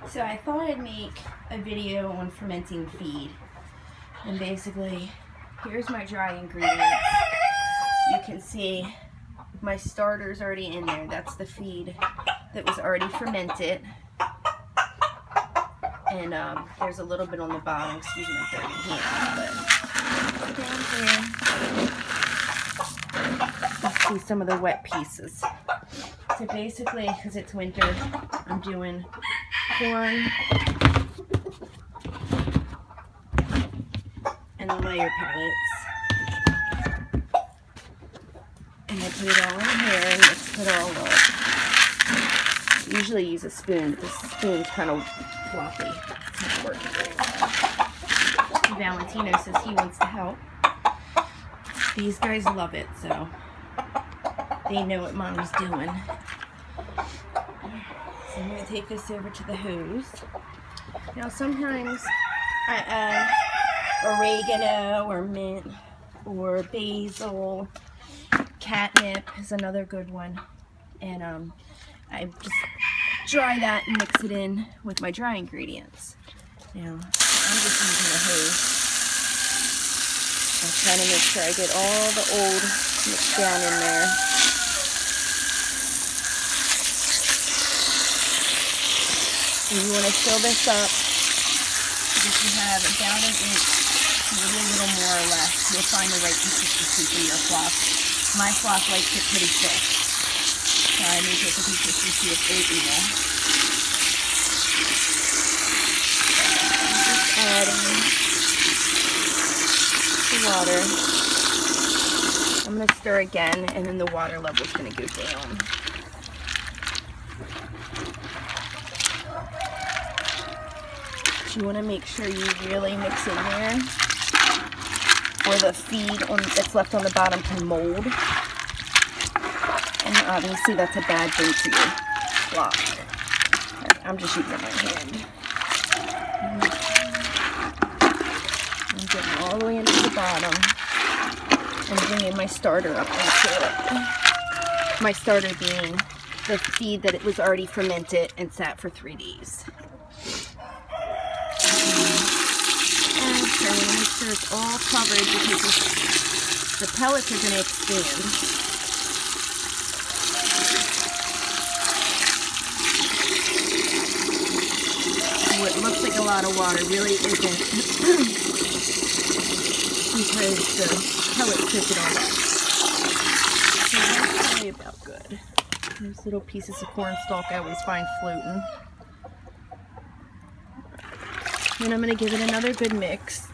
So I thought I'd make a video on fermenting feed. And basically, here's my dry ingredients. You can see my starter's already in there. That's the feed that was already fermented. And there's a little bit on the bottom. Excuse my dirty hands, but down here, you see some of the wet pieces. So basically, because it's winter, I'm doing corn and the layer pellets. And I put it all in here and mix it all up. I usually use a spoon, but this spoon's kind of floppy. It's not working very well. Valentino says he wants to help. These guys love it, so they know what Mom's doing. So I'm going to take this over to the hose. Now sometimes I add oregano or mint or basil. Catnip is another good one. And I just dry that and mix it in with my dry ingredients. Now I'm just using the hose. I'm trying to make sure I get all the old mixed down in there. And you want to fill this up if you have about an inch, maybe a little more or less. You'll find the right consistency for your flock. My flock likes it pretty thick, so I make it the consistency of oatmeal. Just adding the water. I'm going to stir again, and then the water level is going to go down. You want to make sure you really mix in there, or the feed that's left on the bottom can mold. And obviously that's a bad thing for your flock. I'm just using my hand. I'm getting all the way into the bottom and bringing my starter up into it. My starter being the feed that it was already fermented and sat for 3 days. And make sure it's all covered because the pellets are going to expand. What looks like a lot of water really isn't because the pellets took it all up. So that's probably about good. There's little pieces of corn stalk I always find floating. Then I'm going to give it another good mix.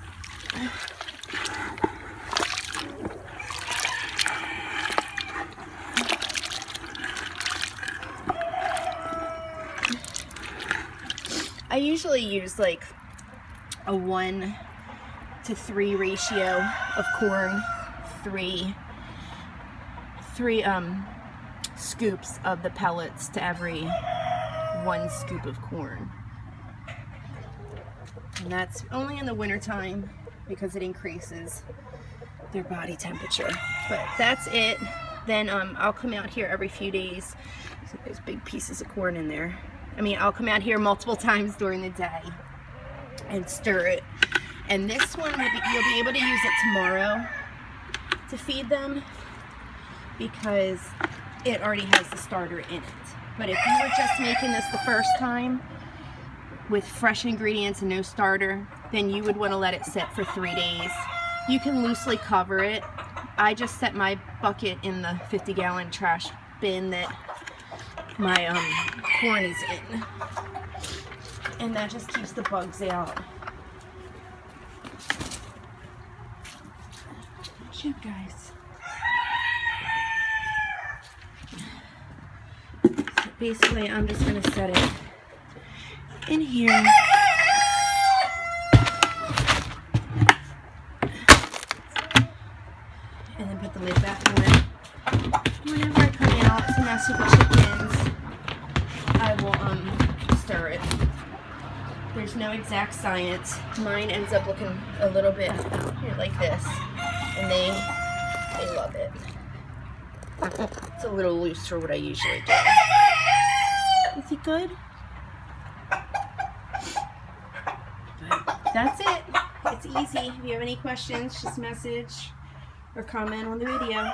I usually use like a 1 to 3 ratio of corn, three scoops of the pellets to every 1 scoop of corn. And that's only in the wintertime because it increases their body temperature. But that's it. Then I'll come out here every few days. So there's big pieces of corn in there. I mean, I'll come out here multiple times during the day and stir it. And this one, you'll be able to use it tomorrow to feed them because it already has the starter in it. But if you were just making this the first time with fresh ingredients and no starter, then you would want to let it sit for 3 days. You can loosely cover it. I just set my bucket in the 50-gallon trash bin that my corn is in, and that just keeps the bugs out. Shoot, guys. So basically, I'm just going to set it in here. And then put the lid back on. Whenever I come out to mess with the chickens, I will stir it. There's no exact science. Mine ends up looking a little bit here like this, and they love it. It's a little loose for what I usually do. Is he good? that's it. It's easy. If you have any questions, just message or comment on the video.